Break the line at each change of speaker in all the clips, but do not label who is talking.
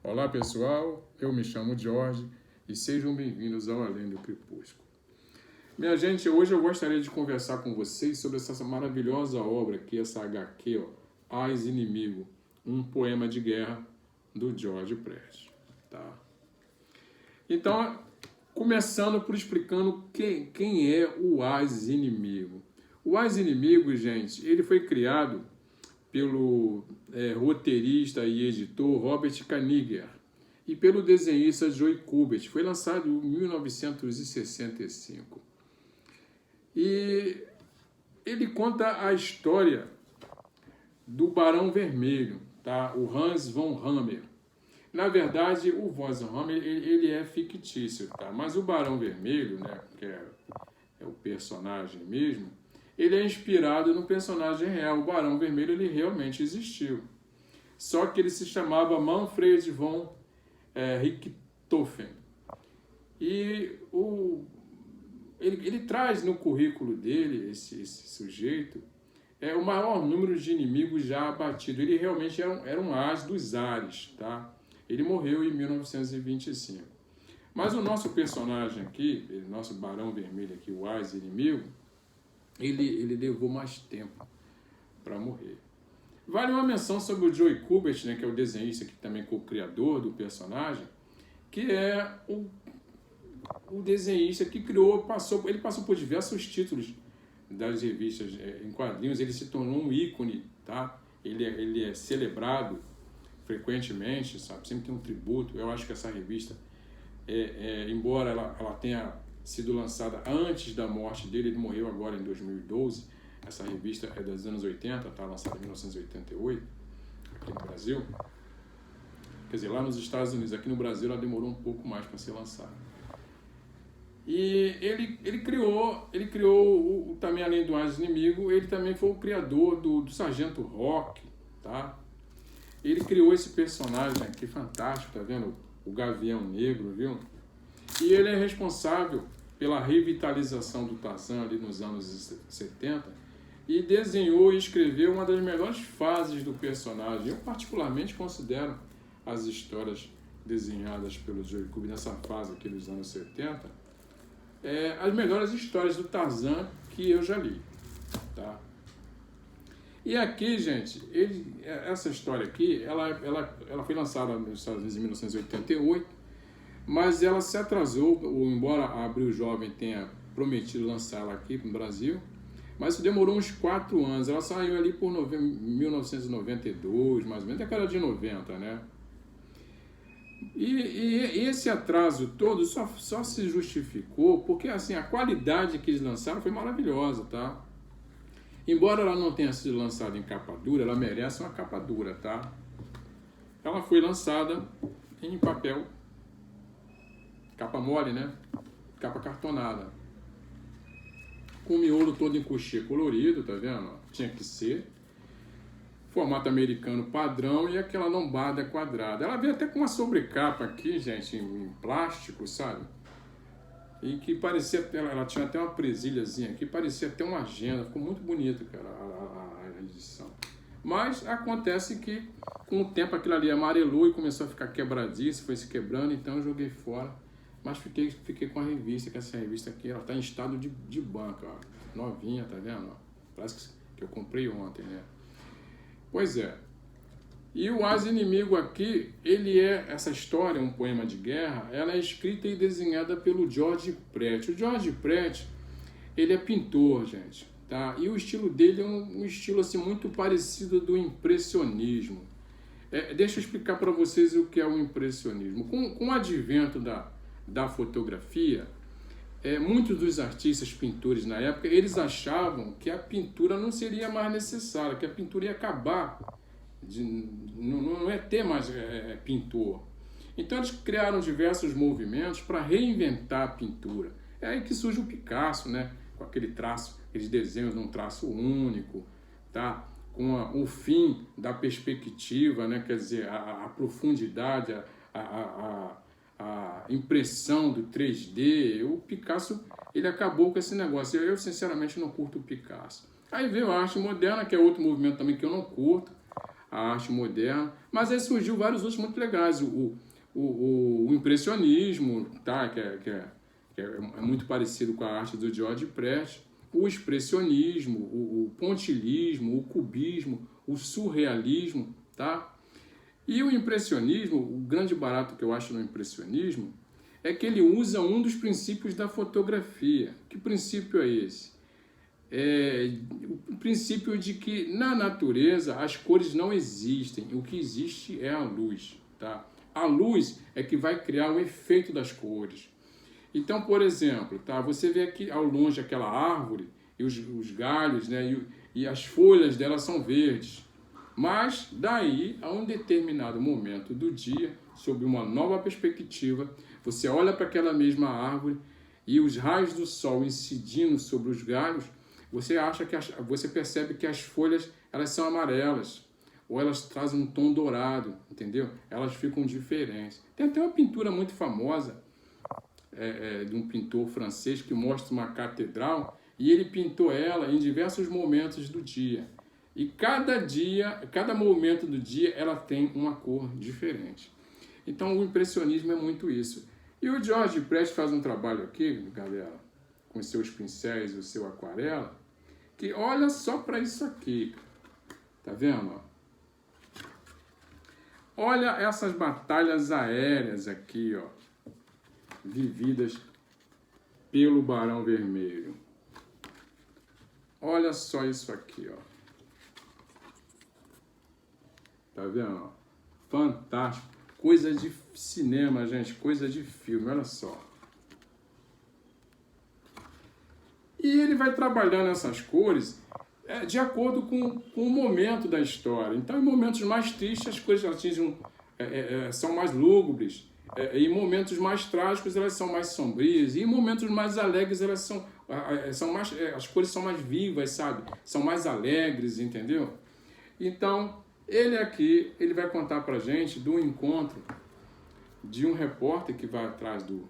Olá pessoal, eu me chamo Jorge e sejam bem-vindos ao Além do Crepúsculo. Minha gente, hoje eu gostaria de conversar com vocês sobre essa maravilhosa obra aqui, essa HQ, Ais Inimigo, um poema de guerra do George Prestes. Tá? Então, começando por explicando quem é o Ais Inimigo. O Ais Inimigo, gente, ele foi criado pelo roteirista e editor Robert Kanigher e pelo desenhista Joe Kubert. Foi lançado em 1965. E ele conta a história do Barão Vermelho, tá? O Hans von Hammer. Na verdade, o von Hammer ele é fictício, tá? Mas o Barão Vermelho, né, que é o personagem mesmo, ele é inspirado no personagem real. O Barão Vermelho ele realmente existiu. Só que ele se chamava Manfred von Richthofen. E ele traz no currículo dele, esse sujeito, o maior número de inimigos já abatido. Ele realmente era um as dos ares. Tá? Ele morreu em 1925. Mas o nosso personagem aqui, o nosso Barão Vermelho aqui, o as inimigo, ele levou mais tempo para morrer. Vale uma menção sobre o Joe Kubert, né, que é o desenhista que também é o criador do personagem, que é o desenhista que ele passou por diversos títulos das revistas em quadrinhos, ele se tornou um ícone, tá? Ele é celebrado frequentemente, sabe? Sempre tem um tributo. Eu acho que essa revista, embora ela tenha sido lançada antes da morte dele, ele morreu agora em 2012, essa revista é dos anos 80, tá lançada em 1988, aqui no Brasil. Quer dizer, lá nos Estados Unidos, aqui no Brasil ela demorou um pouco mais para ser lançada. E ele criou também, além do As Inimigo, ele também foi o criador do Sargento Rock, tá? Ele criou esse personagem aqui fantástico, tá vendo? O Gavião Negro, viu? E ele é responsável pela revitalização do Tarzan ali nos anos 70 e desenhou e escreveu uma das melhores fases do personagem. Eu particularmente considero as histórias desenhadas pelo Joe Kubert nessa fase aqui dos anos 70 as melhores histórias do Tarzan que eu já li. Tá? E aqui, gente, essa história aqui, ela foi lançada nos Estados Unidos em 1988, mas ela se atrasou, embora a Abril Jovem tenha prometido lançar ela aqui no Brasil, mas isso demorou uns 4 anos. Ela saiu ali por 1992, mais ou menos, década de 90, né? E esse atraso todo só se justificou porque assim, a qualidade que eles lançaram foi maravilhosa, tá? Embora ela não tenha sido lançada em capa dura, ela merece uma capa dura, tá? Ela foi lançada em papel, capa mole, né? Capa cartonada, com o miolo todo em couchê colorido, tá vendo? Tinha que ser. Formato americano padrão e aquela lombada quadrada. Ela veio até com uma sobrecapa aqui, gente, em plástico, sabe? E que parecia, ela tinha até uma presilhazinha aqui, parecia até uma agenda. Ficou muito bonita, cara, a edição. Mas acontece que com o tempo aquilo ali amarelou e começou a ficar quebradiço, foi se quebrando, então eu joguei fora. Mas fiquei com a revista, que essa revista aqui, ela tá em estado de banca, ó. Novinha, tá vendo? Parece que eu comprei ontem, né? Pois é. E o As Inimigo aqui, essa história, um poema de guerra, ela é escrita e desenhada pelo George Prestes. O George Prestes, ele é pintor, gente, tá? E o estilo dele é um estilo assim muito parecido do impressionismo. Deixa eu explicar para vocês o que é o impressionismo. Com o advento da fotografia, muitos dos artistas, pintores na época, eles achavam que a pintura não seria mais necessária, que a pintura ia acabar, não ia ter mais pintor. Então eles criaram diversos movimentos para reinventar a pintura. É aí que surge o Picasso, né? Com aquele traço, aqueles desenhos num traço único, tá? Com o fim da perspectiva, né? Quer dizer, a profundidade, a impressão do 3D. O Picasso, ele acabou com esse negócio. Eu sinceramente não curto o Picasso. Aí veio a arte moderna, que é outro movimento também que eu não curto. a arte moderna, mas aí surgiu vários outros muito legais. O impressionismo, tá? que é muito parecido com a arte do George Prest, o expressionismo, o pontilhismo, o cubismo, o surrealismo, tá? E o impressionismo, o grande barato que eu acho no impressionismo, é que ele usa um dos princípios da fotografia. Que princípio é esse? É o princípio de que na natureza as cores não existem, o que existe é a luz, tá? A luz é que vai criar o efeito das cores. Então, por exemplo, tá? Você vê aqui ao longe aquela árvore e os galhos, né? E as folhas dela são verdes. Mas daí, a um determinado momento do dia, sob uma nova perspectiva, você olha para aquela mesma árvore e os raios do sol incidindo sobre os galhos, você percebe que as folhas elas são amarelas ou elas trazem um tom dourado, entendeu? Elas ficam diferentes. Tem até uma pintura muito famosa de um pintor francês que mostra uma catedral e ele pintou ela em diversos momentos do dia. E cada momento do dia, ela tem uma cor diferente. Então, o impressionismo é muito isso. E o George Prest faz um trabalho aqui, galera, com os seus pincéis e o seu aquarela, que olha só para isso aqui. Tá vendo? Olha essas batalhas aéreas aqui, ó, vividas pelo Barão Vermelho. Olha só isso aqui, ó. Tá vendo? Fantástico. Coisa de cinema, gente. Coisa de filme. Olha só. E ele vai trabalhando essas cores de acordo com o momento da história. Então, em momentos mais tristes, as cores são mais lúgubres. Em momentos mais trágicos, elas são mais sombrias. E em momentos mais alegres, elas as cores são mais vivas, sabe? São mais alegres, entendeu? Então, ele vai contar pra gente do encontro de um repórter que vai atrás do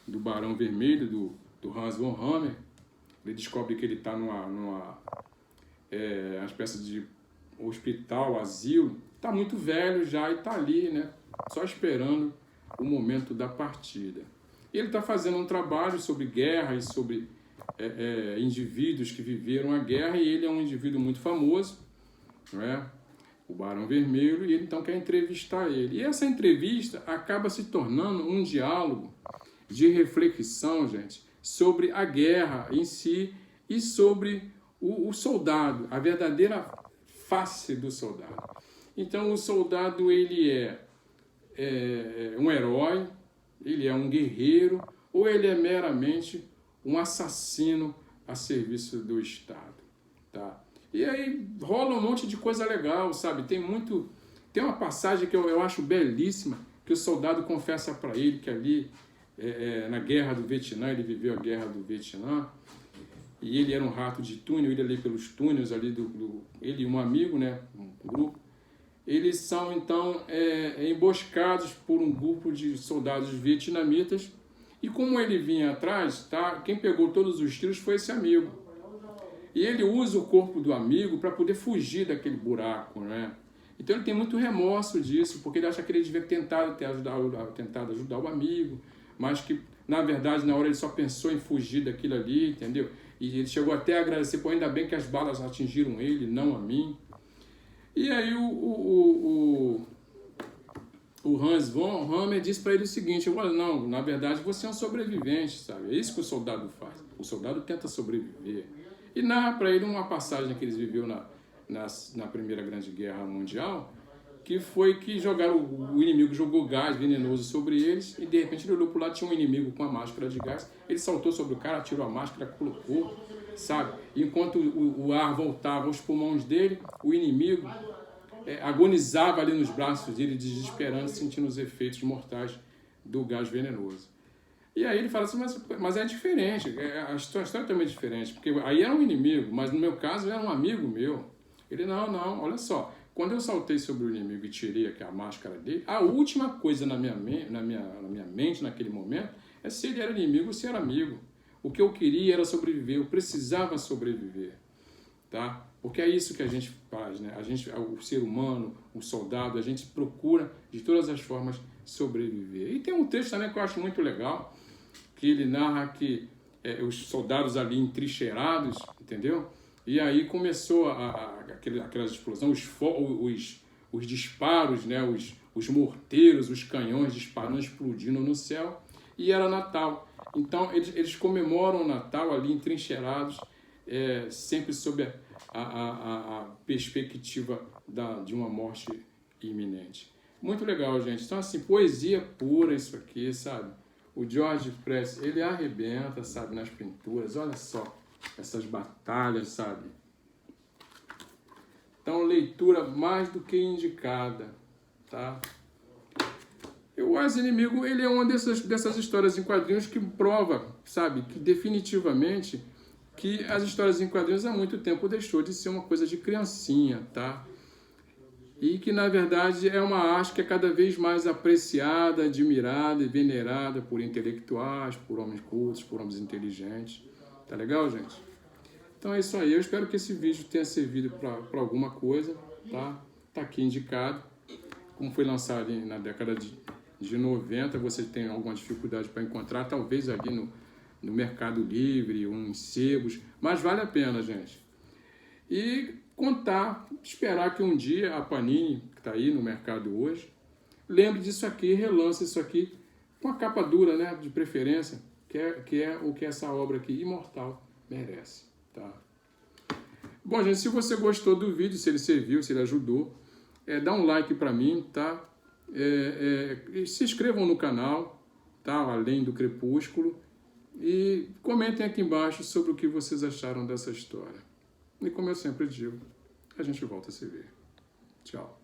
Barão Vermelho, do Hans von Hammer. Ele descobre que ele está numa espécie de hospital, asilo. Está muito velho já e está ali, né? Só esperando o momento da partida. E ele está fazendo um trabalho sobre guerra e sobre indivíduos que viveram a guerra, e ele é um indivíduo muito famoso, não é? O Barão Vermelho, e ele então quer entrevistar ele. E essa entrevista acaba se tornando um diálogo de reflexão, gente, sobre a guerra em si e sobre o soldado, a verdadeira face do soldado. Então, o soldado, ele é um herói, ele é um guerreiro, ou ele é meramente um assassino a serviço do Estado, tá? E aí rola um monte de coisa legal, sabe? Tem uma passagem que eu acho belíssima, que o soldado confessa para ele que ali, na guerra do Vietnã, ele viveu a guerra do Vietnã, e ele era um rato de túnel, ele ali pelos túneis, ali ele e um amigo, né, um grupo, eles são então emboscados por um grupo de soldados vietnamitas, e como ele vinha atrás, tá, quem pegou todos os tiros foi esse amigo. E ele usa o corpo do amigo para poder fugir daquele buraco, né? Então ele tem muito remorso disso, porque ele acha que ele devia tentado ajudar o amigo, mas que, na verdade, na hora ele só pensou em fugir daquilo ali, entendeu? E ele chegou até a agradecer, pô, ainda bem que as balas atingiram ele, não a mim. E aí o Hans von Hammer disse para ele o seguinte: olha, não, na verdade você é um sobrevivente, sabe? É isso que o soldado faz. O soldado tenta sobreviver. E narra para ele uma passagem que eles viveram na Primeira Grande Guerra Mundial, que foi que o inimigo jogou gás venenoso sobre eles, e de repente ele olhou para o lado, tinha um inimigo com a máscara de gás, ele saltou sobre o cara, tirou a máscara, colocou, sabe? Enquanto o ar voltava aos pulmões dele, o inimigo agonizava ali nos braços dele, desesperando, sentindo os efeitos mortais do gás venenoso. E aí ele fala assim, mas é diferente, a história também é diferente, porque aí era um inimigo, mas no meu caso era um amigo meu. Ele, não, olha só, quando eu saltei sobre o inimigo e tirei aqui a máscara dele, a última coisa na minha mente naquele momento é se ele era inimigo ou se era amigo. O que eu queria era sobreviver, eu precisava sobreviver, tá? Porque é isso que a gente faz, né? O ser humano, o soldado, a gente procura de todas as formas sobreviver. E tem um texto também que eu acho muito legal, que ele narra que os soldados ali entrincheirados, entendeu? E aí começou aquelas explosões, os disparos, né? Os morteiros, os canhões disparando, explodindo no céu, e era Natal. Então eles comemoram o Natal ali entrincheirados, sempre sob a perspectiva de uma morte iminente. Muito legal, gente. Então, assim, poesia pura isso aqui, sabe? O George Press, ele arrebenta, sabe, nas pinturas. Olha só essas batalhas, sabe? Então, leitura mais do que indicada, tá? O As Inimigo, ele é uma dessas histórias em quadrinhos que prova, sabe, que definitivamente que as histórias em quadrinhos há muito tempo deixou de ser uma coisa de criancinha, tá? E que, na verdade, é uma arte que é cada vez mais apreciada, admirada e venerada por intelectuais, por homens cultos, por homens inteligentes. Tá legal, gente? Então é isso aí. Eu espero que esse vídeo tenha servido para alguma coisa, tá? Tá aqui indicado. Como foi lançado na década de 90, você tem alguma dificuldade para encontrar, talvez ali no Mercado Livre, ou em sebos, mas vale a pena, gente. E esperar que um dia a Panini, que está aí no mercado hoje, lembre disso aqui, relance isso aqui com a capa dura, né, de preferência, que é o que essa obra aqui, imortal, merece. Tá? Bom, gente, se você gostou do vídeo, se ele serviu, se ele ajudou, dá um like para mim, tá? Se inscrevam no canal, tá? Além do Crepúsculo, e comentem aqui embaixo sobre o que vocês acharam dessa história. E como eu sempre digo, a gente volta a se ver. Tchau.